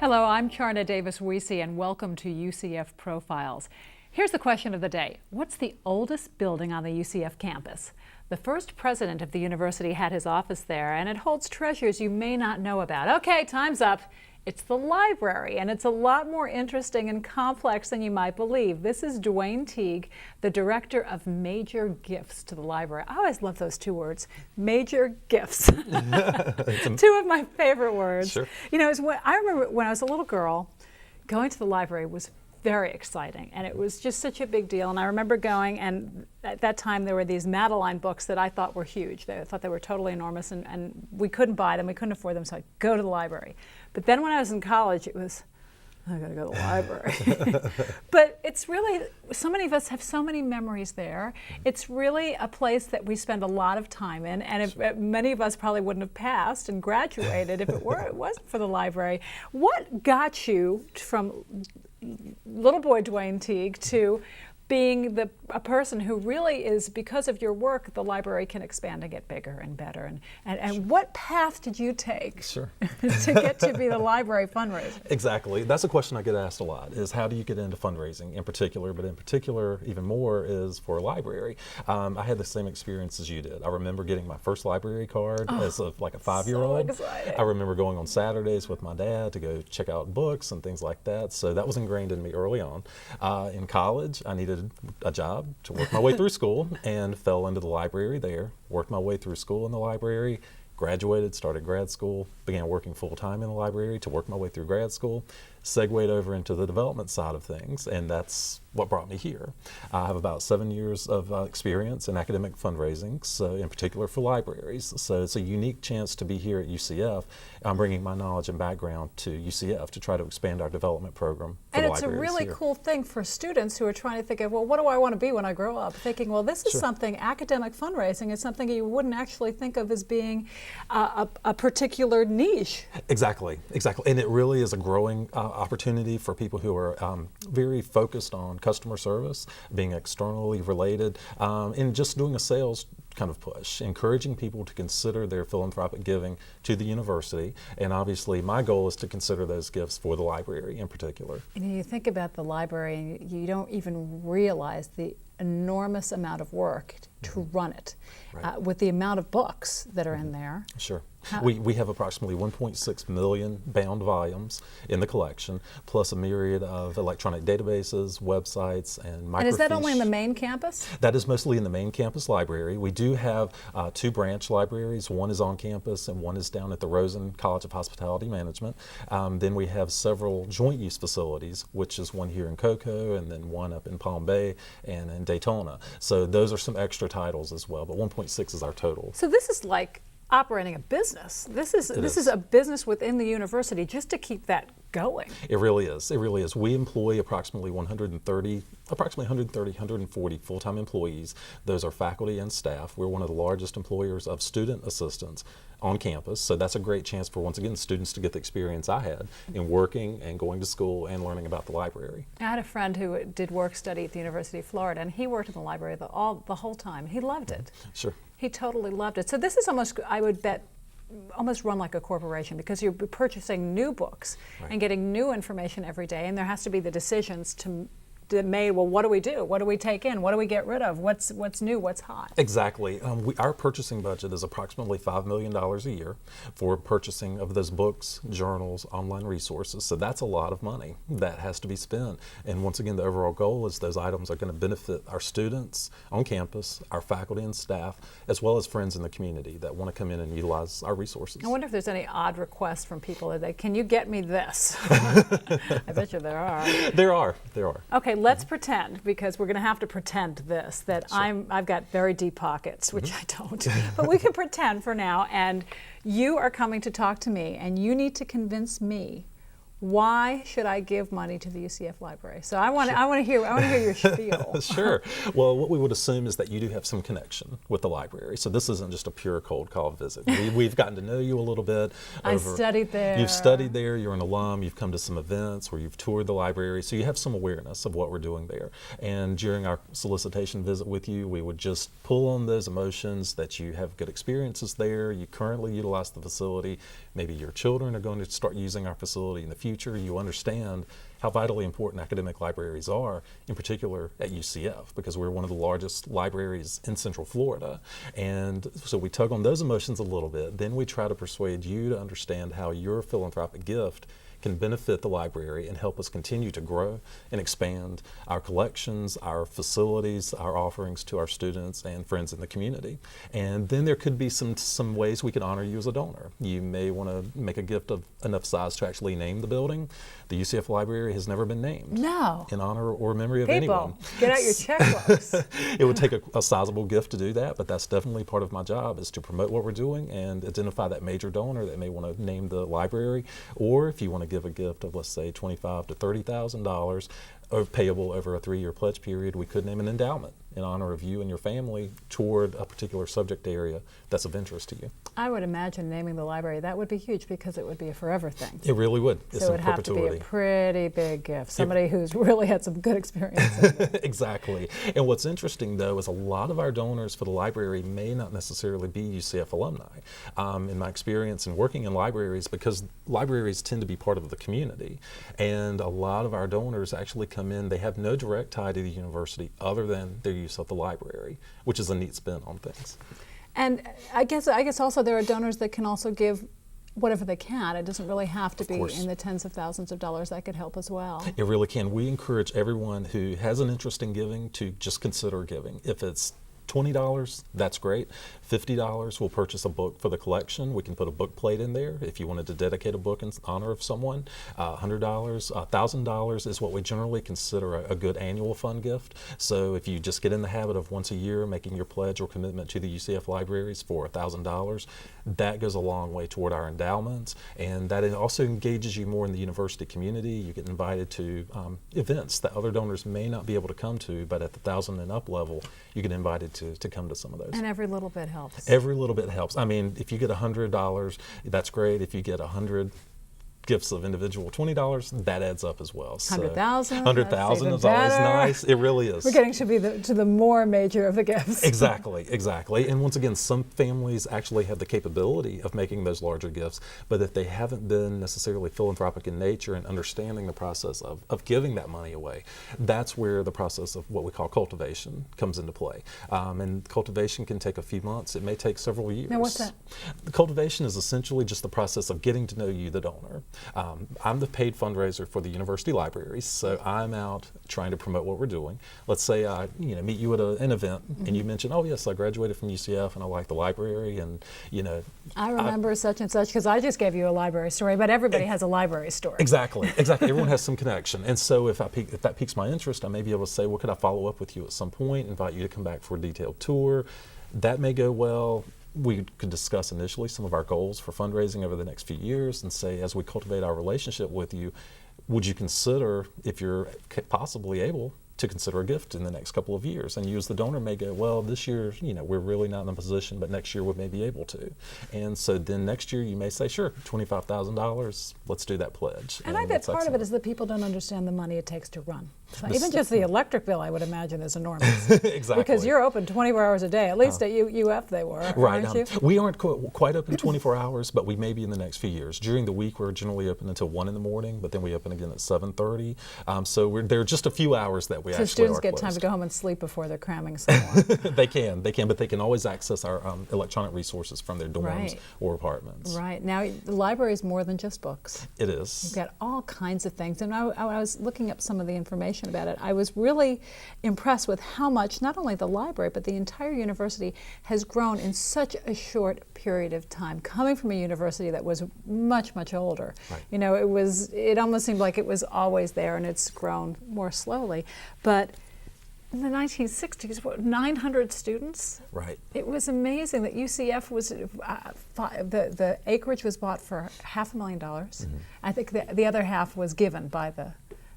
Hello, I'm Charna Davis Wiese, and welcome to UCF Profiles. Here's the question of the day. What's the oldest building on the UCF campus? The first president of the university had his office there, and it holds treasures you may not know about. Okay, time's up. It's the library, and it's a lot more interesting and complex than you might believe. This is Dwain Teague, the director of major gifts to the library. I always love those two words, major gifts. Two of my favorite words. Sure. You know, I remember when I was a little girl, going to the library was very exciting, and it was just such a big deal. And I remember going, and at that time there were these Madeline books that I thought were huge. I thought they were totally enormous, and we couldn't buy them, we couldn't afford them, so I'd go to the library. But then when I was in college, it was, I gotta go to the library. But it's really, so many of us have so many memories there. It's really a place that we spend a lot of time in, and many of us probably wouldn't have passed and graduated if it wasn't for the library. What got you from little boy Dwain Teague to being a person who really is, because of your work, the library can expand and get bigger and better? And Sure. What path did you take Sure. to get to be the library fundraiser? Exactly. That's a question I get asked a lot, is how do you get into fundraising in particular, but in particular even more is for a library. I had the same experience as you did. I remember getting my first library card as a 5-year-old. So exciting. I remember going on Saturdays with my dad to go check out books and things like that. So that was ingrained in me early on. In college, I needed a job to work my way through school and fell into the library there, worked my way through school in the library, graduated, started grad school, began working full-time in the library to work my way through grad school, segued over into the development side of things, and that's what brought me here. I have about 7 years of experience in academic fundraising, so in particular for libraries. So it's a unique chance to be here at UCF. I'm bringing my knowledge and background to UCF to try to expand our development program for And the it's a libraries really here. cool thing for students who are trying to think of, well, what do I want to be when I grow up? Thinking, well, this is Sure. something, academic fundraising is something you wouldn't actually think of as being a particular niche. Exactly. And it really is a growing opportunity for people who are very focused on customer service, being externally related, and just doing a sales kind of push, encouraging people to consider their philanthropic giving to the university. And obviously my goal is to consider those gifts for the library in particular. And you think about the library, you don't even realize the enormous amount of work to run it, Right. with the amount of books that are in there. Sure. We have approximately 1.6 million bound volumes in the collection, plus a myriad of electronic databases, websites, and microfiche. And is that only in the main campus? That is mostly in the main campus library. We do have 2 branch libraries. One is on campus and one is down at the Rosen College of Hospitality Management. Then we have several joint use facilities, which is one here in Cocoa and then one up in Palm Bay and in Daytona. So those are some extra titles as well, but 1.6 is our total. So this is like operating a business. This is a business within the university just to keep that going. It really is. It really is. We employ approximately 140 full-time employees. Those are faculty and staff. We're one of the largest employers of student assistants on campus. So that's a great chance for, once again, students to get the experience I had in working and going to school and learning about the library. I had a friend who did work study at the University of Florida, and he worked in the library the whole time. He loved it. Sure. He totally loved it. So this is almost, I would bet, almost run like a corporation, because you're purchasing new books and getting new information every day, and there has to be the decisions made. Well, what do we do? What do we take in? What do we get rid of? What's new? What's hot? Exactly. Our purchasing budget is approximately $5 million a year for purchasing of those books, journals, online resources. So that's a lot of money that has to be spent. And once again, the overall goal is those items are going to benefit our students on campus, our faculty and staff, as well as friends in the community that want to come in and utilize our resources. I wonder if there's any odd requests from people that can you get me this? I bet you there are. There are. Okay, let's pretend, because we're going to have to pretend this, that Sure. I've got very deep pockets, which I don't. But we can pretend for now, and you are coming to talk to me, and you need to convince me, why should I give money to the UCF Library? So I want to hear your spiel. Sure. Well, what we would assume is that you do have some connection with the library. So this isn't just a pure cold call visit. We've gotten to know you a little bit. I studied there. You've studied there. You're an alum. You've come to some events where you've toured the library. So you have some awareness of what we're doing there. And during our solicitation visit with you, we would just pull on those emotions that you have good experiences there. You currently utilize the facility. Maybe your children are going to start using our facility in the future. future, you understand how vitally important academic libraries are, in particular at UCF, because we're one of the largest libraries in Central Florida. And so we tug on those emotions a little bit. Then we try to persuade you to understand how your philanthropic gift can benefit the library and help us continue to grow and expand our collections, our facilities, our offerings to our students and friends in the community. And then there could be some ways we can honor you as a donor. You may want to make a gift of enough size to actually name the building. The UCF Library has never been named in honor or memory of anyone. Get out your checkbooks. It would take a sizable gift to do that, but that's definitely part of my job, is to promote what we're doing and identify that major donor that may want to name the library, or if you want to give a gift of, let's say, $25,000 to $30,000 payable over a 3-year pledge period, we could name an endowment in honor of you and your family toward a particular subject area that's of interest to you. I would imagine naming the library, that would be huge because it would be a forever thing. It really would. It's so it would have to be a pretty big gift. Somebody who's really had some good experiences. Exactly. And what's interesting, though, is a lot of our donors for the library may not necessarily be UCF alumni. In my experience in working in libraries, because libraries tend to be part of the community, and a lot of our donors actually come in, they have no direct tie to the university other than their use of the library, which is a neat spin on things. And I guess also there are donors that can also give whatever they can. It doesn't really have to be in the tens of thousands of dollars. That could help as well. It really can. We encourage everyone who has an interest in giving to just consider giving. If it's $20, that's great. $50, we'll purchase a book for the collection. We can put a book plate in there if you wanted to dedicate a book in honor of someone. $100, $1,000 is what we generally consider a good annual fund gift. So if you just get in the habit of once a year making your pledge or commitment to the UCF libraries for $1,000, that goes a long way toward our endowments, and that also engages you more in the university community. You get invited to events that other donors may not be able to come to, but at the $1,000 and up level, you get invited to come to some of those. And every little bit helps. Every little bit helps. I mean, if you get $100, that's great. If you get 100 gifts of individual $20, that adds up as well. 100,000. 100,000 is always nice. It really is. We're getting to the more major of the gifts. Exactly. And once again, some families actually have the capability of making those larger gifts, but if they haven't been necessarily philanthropic in nature and understanding the process of giving that money away, that's where the process of what we call cultivation comes into play. And cultivation can take a few months. It may take several years. Now, what's that? The cultivation is essentially just the process of getting to know you, the donor. I'm the paid fundraiser for the university libraries, so I'm out trying to promote what we're doing. Let's say I meet you at an event, and you mention, oh yes, I graduated from UCF and I like the library, and I remember such and such, because I just gave you a library story, but everybody has a library story. Exactly. Everyone has some connection, and so if that piques my interest, I may be able to say, well, could I follow up with you at some point, invite you to come back for a detailed tour? That may go well. We could discuss initially some of our goals for fundraising over the next few years and say, as we cultivate our relationship with you, would you consider, if you're possibly able, to consider a gift in the next couple of years? And you as the donor may go, well, this year, we're really not in a position, but next year we may be able to. And so then next year you may say, sure, $25,000, let's do that pledge. And I bet part of it is that people don't understand the money it takes to run. So even just the electric bill, I would imagine, is enormous. Exactly. Because you're open 24 hours a day. At least at UF they were, right. aren't you? We aren't quite open 24 hours, but we may be in the next few years. During the week, we're generally open until 1 in the morning, but then we open again at 7:30. So there are just a few hours that we actually are students get closed. time to go home and sleep before they're cramming some more. They can, but they can always access our electronic resources from their dorms Right. or apartments. Right. Now, the library is more than just books. It is. You've got all kinds of things. And I was looking up some of the information about it. I was really impressed with how much not only the library, but the entire university has grown in such a short period of time, coming from a university that was much, much older. Right. It almost seemed like it was always there, and it's grown more slowly. But in the 1960s, 900 students? Right. It was amazing that UCF was, the acreage was bought for $500,000. Mm-hmm. I think the other half was given by the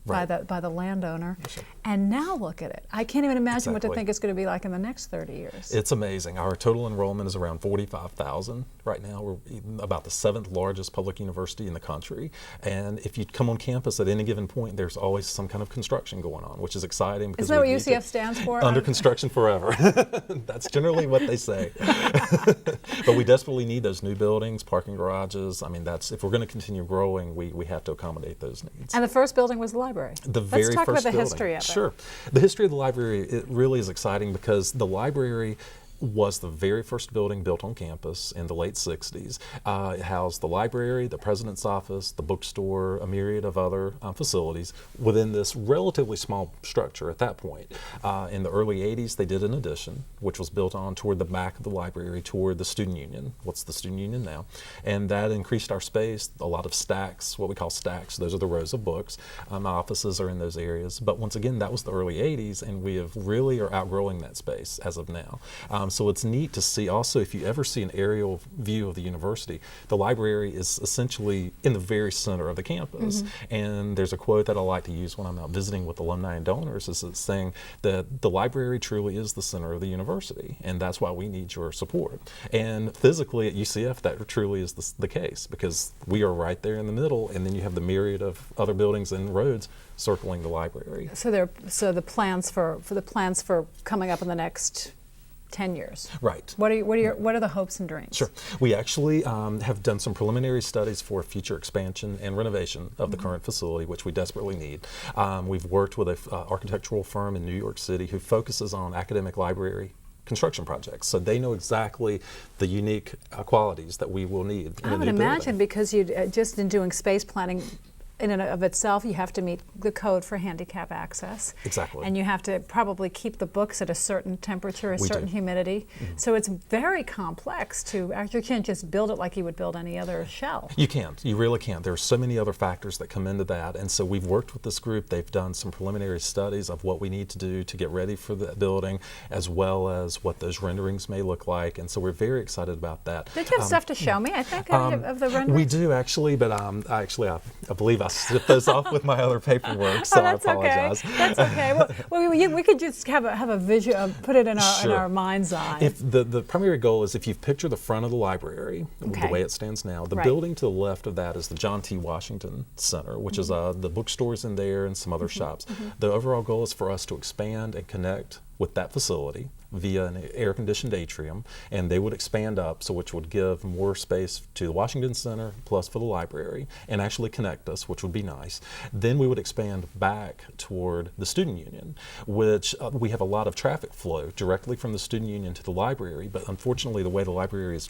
by the landowner. Sure. And now look at it. I can't even imagine what to Exactly. think it's going to be like in the next 30 years. It's amazing. Our total enrollment is around 45,000 right now. We're about the 7th largest public university in the country. And if you come on campus at any given point, there's always some kind of construction going on, which is exciting. Because Isn't that what UCF stands for? Under construction forever. That's generally what they say. But But we desperately need those new buildings, parking garages. I mean, that's, if we're going to continue growing, we have to accommodate those needs. And the first building was the library. The very Let's talk first about the building. history of it. Sure. The history of the library, it really is exciting because the library was the very first building built on campus in the late 60s. It housed the library, the president's office, the bookstore, a myriad of other facilities within this relatively small structure at that point. In the early 80s, they did an addition, which was built on toward the back of the library, toward the student union. What's the student union now? And that increased our space, a lot of stacks, what we call stacks. Those are the rows of books. Offices are in those areas. But once again, that was the early 80s, and we have really are outgrowing that space as of now. So it's neat to see also, if you ever see an aerial view of the university, the library is essentially in the very center of the campus. And there's a quote that I like to use when I'm out visiting with alumni and donors, is it's saying that the library truly is the center of the university, and that's why we need your support. And physically at UCF, that truly is the case, because we are right there in the middle, and then you have the myriad of other buildings and roads circling the library. So the plans for coming up in the next 10 years. Right. What are the hopes and dreams? Sure. We actually have done some preliminary studies for future expansion and renovation of the current facility, which we desperately need. We've worked with an architectural firm in New York City who focuses on academic library construction projects, so they know exactly the unique qualities that we will need in I a would new imagine, building. because you just in doing space planning, in and of itself, you have to meet the code for handicap access. Exactly. And you have to probably keep the books at a certain temperature, a We certain do. humidity. So it's very complex to, you can't just build it like you would build any other shell. You can't. You really can't. There are so many other factors that come into that. And so we've worked with this group. They've done some preliminary studies of what we need to do to get ready for that building, as well as what those renderings may look like. And so we're very excited about that. Did you have stuff to show me, I think, of the renderings? We do actually, but I believe I stripped those off with my other paperwork, so I apologize. Okay. That's okay. Well, we could just have a visual, put it in our mind's eye. If the primary goal is, if you picture the front of the library, Okay. the way it stands now, the Right. building to the left of that is the John T. Washington Center, which is the bookstores in there and some other shops. The overall goal is for us to expand and connect with that facility via an air-conditioned atrium, and they would expand up, so which would give more space to the Washington Center plus for the library, and actually connect us, which would be nice. Then we would expand back toward the student union, which we have a lot of traffic flow directly from the student union to the library, but unfortunately the way the library is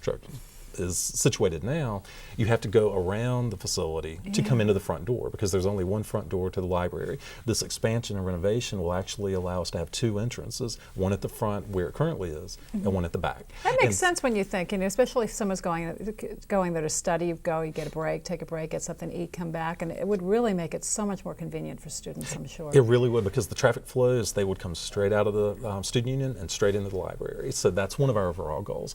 situated now, you have to go around the facility to come into the front door, because there's only one front door to the library. This expansion and renovation will actually allow us to have two entrances, one at the front where it currently is, and one at the back. That makes sense when you think, especially if someone's going there to study, you get a break, take a break, get something to eat, come back, and it would really make it so much more convenient for students, I'm sure. It really would, because the traffic flows, they would come straight out of the student union and straight into the library. So that's one of our overall goals.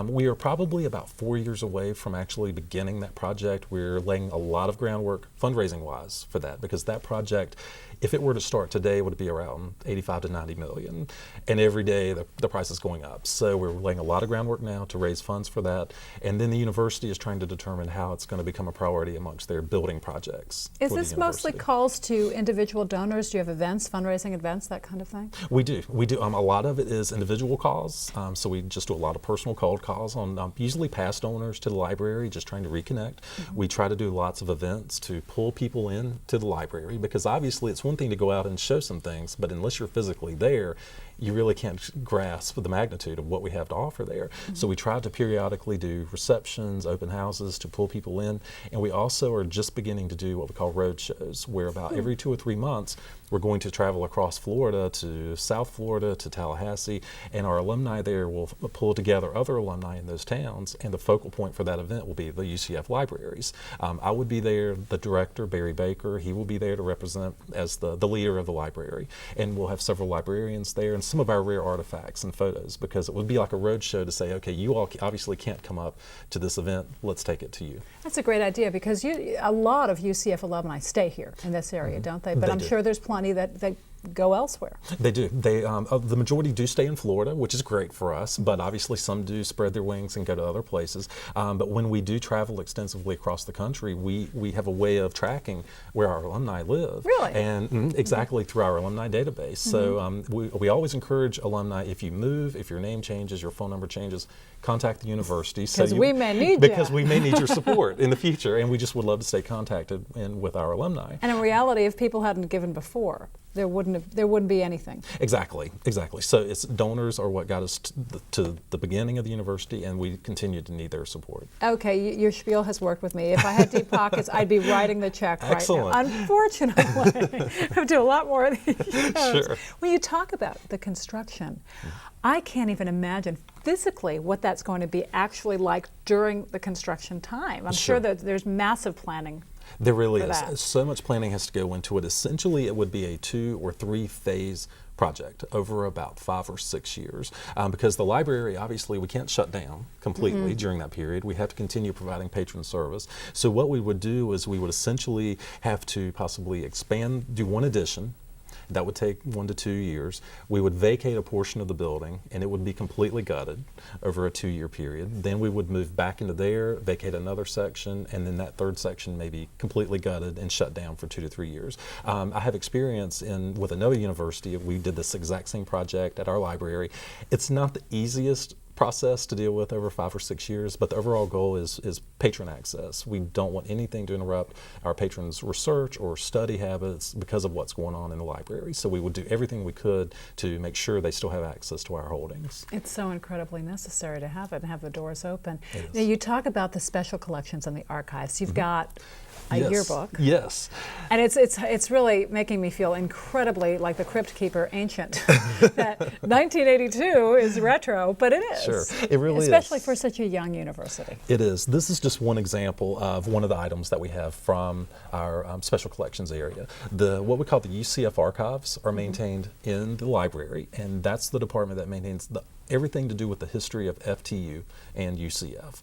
We are probably about 4 years away from actually beginning that project. We're laying a lot of groundwork fundraising-wise for that, because that project, if it were to start today, would be around 85 to 90 million. And every day the price is going up. So we're laying a lot of groundwork now to raise funds for that. And then the university is trying to determine how it's going to become a priority amongst their building projects. Is for the this mostly university. calls to individual donors? Do you have events, fundraising events, that kind of thing? We do. A lot of it is individual calls. So we just do a lot of personal cold calls on usually past donors to the library, just trying to reconnect. We try to do lots of events to pull people in to the library, because obviously it's one thing to go out and show some things, but unless you're physically there, you really can't grasp the magnitude of what we have to offer there. So we try to periodically do receptions, open houses to pull people in, and we also are just beginning to do what we call road shows, where about every 2 or 3 months we're going to travel across Florida to South Florida to Tallahassee, and our alumni there will pull together other alumni in those towns, and the focal point for that event will be the UCF libraries. I would be there, the director, Barry Baker, he will be there to represent as the leader of the library, and we'll have several librarians there and some of our rare artifacts and photos, because it would be like a road show to say, okay, you all obviously can't come up to this event, let's take it to you. That's a great idea, because a lot of UCF alumni stay here in this area, don't they? But They I'm do. sure there's plenty that go elsewhere. They do. The majority do stay in Florida, which is great for us, but obviously some do spread their wings and go to other places. But when we do travel extensively across the country, we have a way of tracking where our alumni live. Really? And exactly through our alumni database. So we always encourage alumni, if you move, if your name changes, your phone number changes, contact the university. Because we may need Because we may need your support in the future, and we just would love to stay contacted with our alumni. And in reality, if people hadn't given before, there wouldn't be anything. Exactly. So it's donors are what got us to the beginning of the university, and we continue to need their support. Okay, your spiel has worked with me. If I had deep pockets, I'd be writing the check Excellent. right now. Unfortunately, I have to do a lot more of these shows. Sure. When you talk about the construction, I can't even imagine physically what that's going to be actually like during the construction time. I'm sure that there's massive planning. There really is. That. So much planning has to go into it. Essentially, it would be a 2 or 3 phase project over about 5 or 6 years, because the library, obviously, we can't shut down completely during that period. We have to continue providing patron service. So what we would do is we would essentially have to possibly expand, do one addition. That would take 1 to 2 years. We would vacate a portion of the building, and it would be completely gutted over a 2-year period. Then we would move back into there, vacate another section, and then that third section may be completely gutted and shut down for 2 to 3 years. I have experience with another university. We did this exact same project at our library. It's not the easiest process to deal with over 5 or 6 years, but the overall goal is patron access. We don't want anything to interrupt our patrons' research or study habits because of what's going on in the library. So we would do everything we could to make sure they still have access to our holdings. It's so incredibly necessary to have it and have the doors open. Now, you talk about the special collections and the archives. You've got a yearbook. Yes. And it's really making me feel incredibly like the Crypt Keeper ancient. That 1982 is retro, but it is. Sure, it really is. Especially for such a young university. It is. This is just one example of one of the items that we have from our special collections area. What we call the UCF archives are maintained in the library, and that's the department that maintains everything to do with the history of FTU and UCF.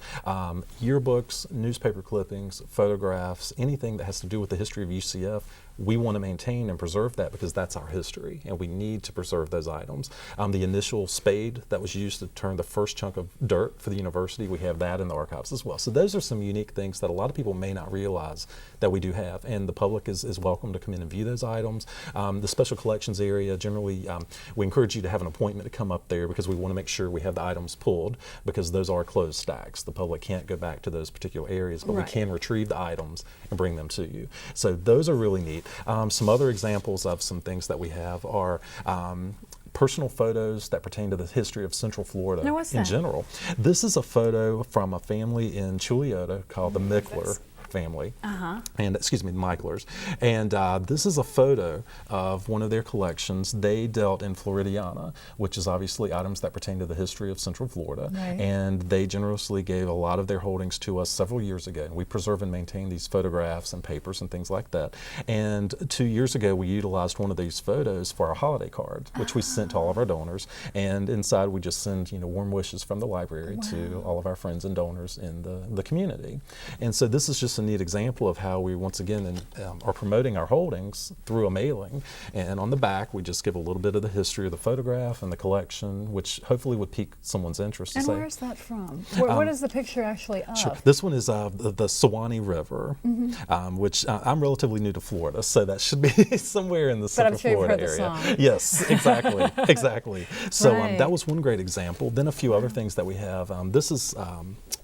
Yearbooks, newspaper clippings, photographs, anything that has to do with the history of UCF, we want to maintain and preserve that because that's our history, and we need to preserve those items. The initial spade that was used to turn the first chunk of dirt for the university, we have that in the archives as well. So those are some unique things that a lot of people may not realize that we do have, and the public is welcome to come in and view those items. The special collections area, generally, we encourage you to have an appointment to come up there because we want to make sure we have the items pulled, because those are closed stacks. The public can't go back to those particular areas, but we can retrieve the items and bring them to you. So those are really neat. Some other examples of some things that we have are personal photos that pertain to the history of Central Florida in general. This is a photo from a family in Chuliota called the Mickler family, and Michlers. And this is a photo of one of their collections. They dealt in Floridiana, which is obviously items that pertain to the history of Central Florida. And they generously gave a lot of their holdings to us several years ago. And we preserve and maintain these photographs and papers and things like that. And 2 years ago, we utilized one of these photos for our holiday card, which we sent to all of our donors. And inside, we just send warm wishes from the library to all of our friends and donors in the community. And so this is just a neat example of how we once again are promoting our holdings through a mailing, and on the back we just give a little bit of the history of the photograph and the collection, which hopefully would pique someone's interest. And where is that from? What is the picture actually of? Sure. This one is the Suwannee River, which I'm relatively new to Florida, so that should be somewhere in the Central Florida area. But I'm sure you've heard the song. Yes, exactly, exactly. So that was one great example. Then a few other things that we have. This is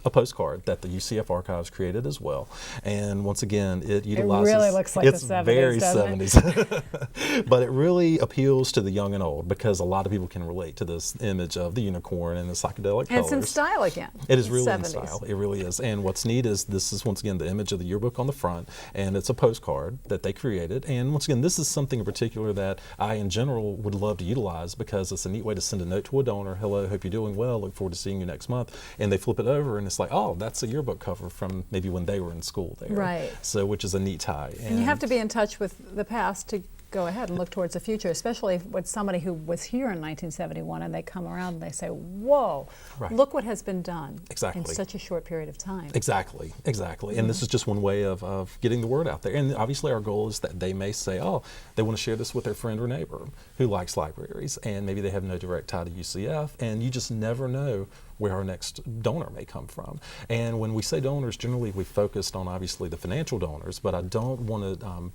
a postcard that the UCF Archives created as well. And once again, it utilizes. It really looks like the 70s, very doesn't 70s. But it really appeals to the young and old because a lot of people can relate to this image of the unicorn and the psychedelic colors. And it's in style again. It is really 70s. in style. It really is. And what's neat is this is once again the image of the yearbook on the front, and it's a postcard that they created. And once again, this is something in particular that I in general would love to utilize because it's a neat way to send a note to a donor. Hello, hope you're doing well. Look forward to seeing you next month. And they flip it over and it's like, oh, that's a yearbook cover from maybe when they were in school there. Right. So which is a neat tie. And you have to be in touch with the past to go ahead and look towards the future, especially with somebody who was here in 1971 and they come around and they say, whoa, Right. look what has been done Exactly. in such a short period of time. Exactly, exactly. And this is just one way of getting the word out there. And obviously our goal is that they may say, oh, they want to share this with their friend or neighbor who likes libraries, and maybe they have no direct tie to UCF, and you just never know where our next donor may come from. And when we say donors, generally we focused on obviously the financial donors, but I don't want to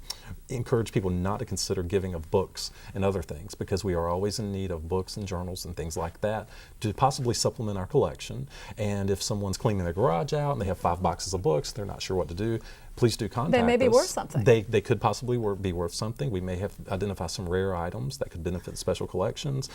encourage people not to consider giving of books and other things, because we are always in need of books and journals and things like that to possibly supplement our collection. And if someone's cleaning their garage out and they have 5 boxes of books, they're not sure what to do, please do contact us. They may be worth something. They could possibly be worth something. We may have identified some rare items that could benefit special collections.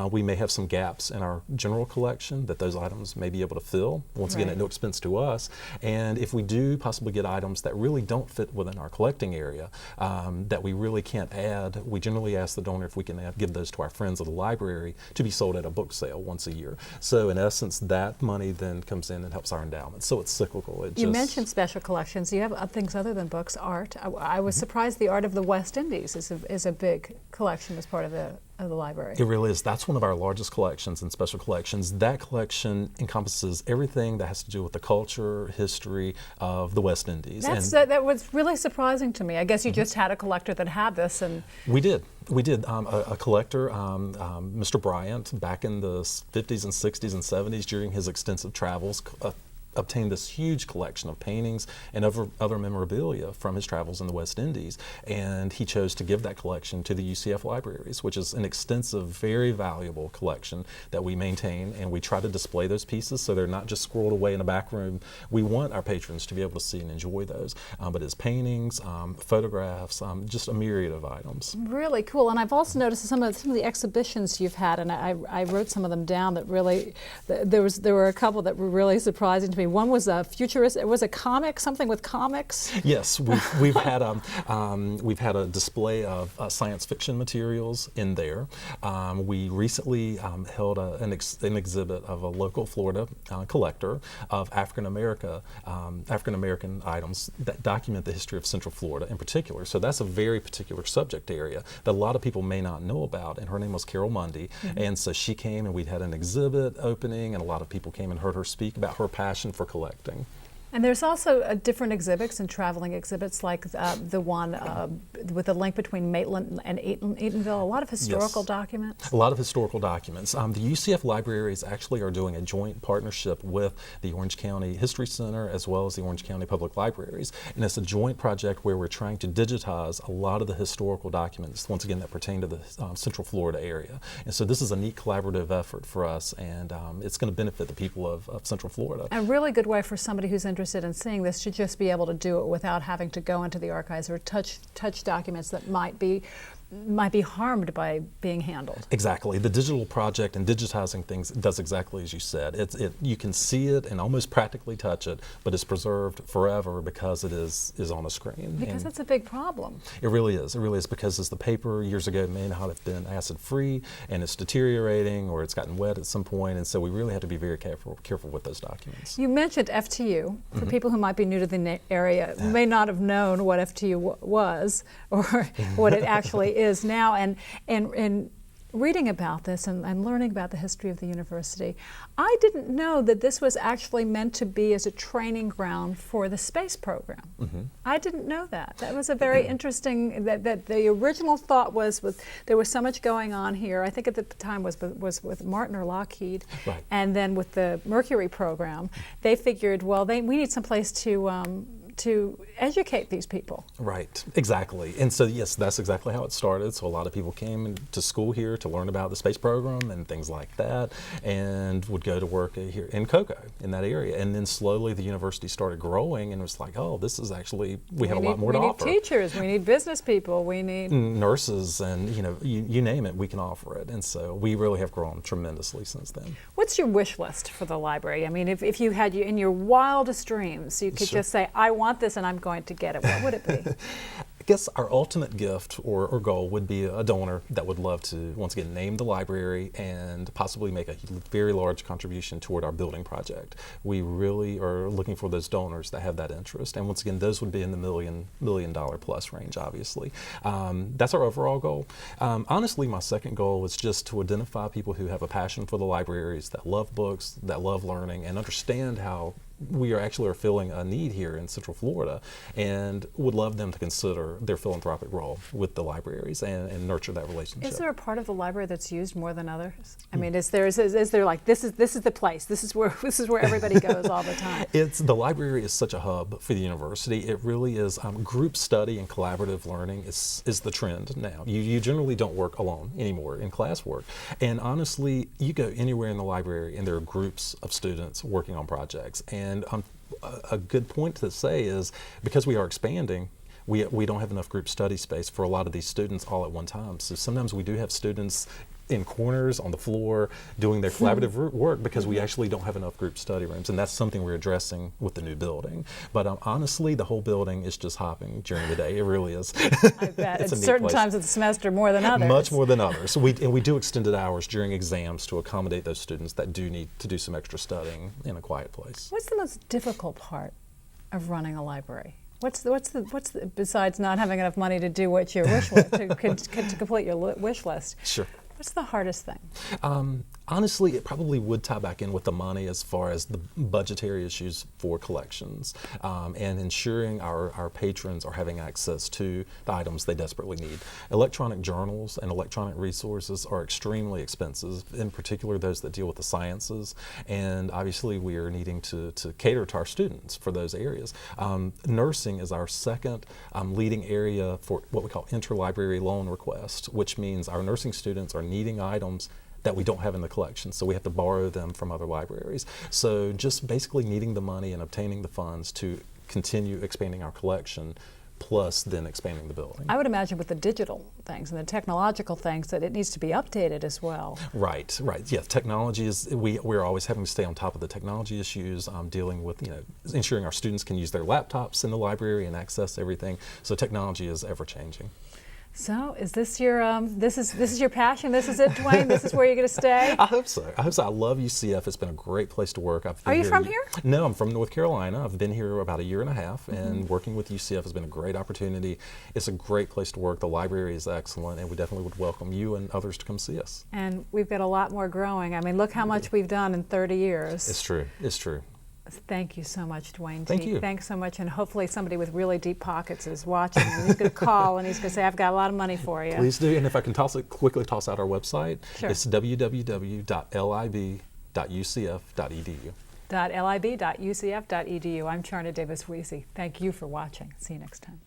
We may have some gaps in our general collection that those items may be able to fill, once again at no expense to us. And if we do possibly get items that really don't fit within our collecting area, that we really can't add, we generally ask the donor if we can give those to our friends of the library to be sold at a book sale once a year. So in essence, that money then comes in and helps our endowment. So it's cyclical. You mentioned special collections. You have things other than books, art. I was surprised the art of the West Indies is a big collection as part of the library. It really is. That's one of our largest collections in special collections. That collection encompasses everything that has to do with the culture, history of the West Indies. That was really surprising to me. I guess you just had a collector that had this, and we did. A collector, Mr. Bryant, back in the 50s and 60s and 70s, during his extensive travels, obtained this huge collection of paintings and other memorabilia from his travels in the West Indies, and he chose to give that collection to the UCF Libraries, which is an extensive, very valuable collection that we maintain, and we try to display those pieces so they're not just squirreled away in a back room. We want our patrons to be able to see and enjoy those, but his paintings, photographs, just a myriad of items. Really cool. And I've also noticed some of the exhibitions you've had, and I wrote some of them down that really, there were a couple that were really surprising to me. One was a futurist. It was a comic, something with comics. Yes, we've had a display of science fiction materials in there. We recently held an exhibit of a local Florida collector of African American items that document the history of Central Florida in particular. So that's a very particular subject area that a lot of people may not know about. And her name was Carol Mundy, and so she came and we'd had an exhibit opening, and a lot of people came and heard her speak about her passion for collecting. And there's also different exhibits and traveling exhibits, like the one with the link between Maitland and Eatonville, a lot of historical documents. A lot of historical documents. The UCF Libraries actually are doing a joint partnership with the Orange County History Center as well as the Orange County Public Libraries. And it's a joint project where we're trying to digitize a lot of the historical documents, once again, that pertain to the Central Florida area. And so this is a neat collaborative effort for us, and it's going to benefit the people of Central Florida. A really good way for somebody who's interested in seeing this to just be able to do it without having to go into the archives or touch documents that might be harmed by being handled. Exactly. The digital project and digitizing things does exactly as you said. You can see it and almost practically touch it, but it's preserved forever because it is on a screen. Because that's a big problem. It really is. It really is, because as the paper years ago may not have been acid-free, and it's deteriorating or it's gotten wet at some point, and so we really have to be very careful with those documents. You mentioned FTU. For people who might be new to the area, may not have known what FTU was or what it actually is now, and reading about this and learning about the history of the university, I didn't know that this was actually meant to be as a training ground for the space program. I didn't know that. That was a very interesting, that the original thought was there was so much going on here. I think at the time was with Martin or Lockheed, right. And then with the Mercury program, they figured, well, we need some place to educate these people. Right, exactly. And so yes, that's exactly how it started. So a lot of people came to school here to learn about the space program and things like that, and would go to work here in Cocoa, in that area. And then slowly the university started growing, and it was like, oh, this is actually, we have a lot more to offer. We need teachers, we need business people, we need nurses, and you name it, we can offer it. And so we really have grown tremendously since then. What's your wish list for the library? I mean, if you had in your wildest dreams, you could just say, I want this and I'm going to get it. What would it be? guess our ultimate gift or goal would be a donor that would love to, once again, name the library and possibly make a very large contribution toward our building project. We really are looking for those donors that have that interest. And once again, those would be in the million dollar plus range, obviously. That's our overall goal. Honestly, my second goal is just to identify people who have a passion for the libraries, that love books, that love learning, and understand how we are filling a need here in Central Florida, and would love them to consider their philanthropic role with the libraries and nurture that relationship. Is there a part of the library that's used more than others? I mean, is there like this is the place? This is where everybody goes all the time. The library is such a hub for the university. It really is. Group study and collaborative learning is the trend now. You generally don't work alone anymore in classwork, and honestly, you go anywhere in the library and there are groups of students working on projects. And a good point to say is, because we are expanding, we don't have enough group study space for a lot of these students all at one time. So sometimes we do have students in corners on the floor doing their collaborative work because we actually don't have enough group study rooms, and that's something we're addressing with the new building. But honestly, the whole building is just hopping during the day. It really is. I bet. At certain times of the semester more than others. Much more than others. So we do extended hours during exams to accommodate those students that do need to do some extra studying in a quiet place. What's the most difficult part of running a library? What's the besides not having enough money to do what your wish list to complete your wish list? Sure. What's the hardest thing? Honestly, it probably would tie back in with the money as far as the budgetary issues for collections, and ensuring our patrons are having access to the items they desperately need. Electronic journals and electronic resources are extremely expensive, in particular those that deal with the sciences, and obviously we are needing to cater to our students for those areas. Nursing is our second leading area for what we call interlibrary loan requests, which means our nursing students are needing items that we don't have in the collection, so we have to borrow them from other libraries. So just basically needing the money and obtaining the funds to continue expanding our collection, plus then expanding the building. I would imagine with the digital things and the technological things that it needs to be updated as well. Right. Yeah, technology is, we're always having to stay on top of the technology issues, dealing with, ensuring our students can use their laptops in the library and access everything. So technology is ever changing. So, is this your this is your passion? This is it, Dwain? This is where you're going to stay? I hope so. I love UCF. It's been a great place to work. Are you from here? No, I'm from North Carolina. I've been here about a year and a half, and working with UCF has been a great opportunity. It's a great place to work. The library is excellent, and we definitely would welcome you and others to come see us. And we've got a lot more growing. I mean, look how much we've done in 30 years. It's true. It's true. Thank you so much, Dwain Teague. Thank you. Thanks so much, and hopefully somebody with really deep pockets is watching, and he's going to call and he's going to say, I've got a lot of money for you. Please do, and if I can quickly toss out our website, Sure. It's www.lib.ucf.edu. .lib.ucf.edu. I'm Charna Davis Wiese. Thank you for watching. See you next time.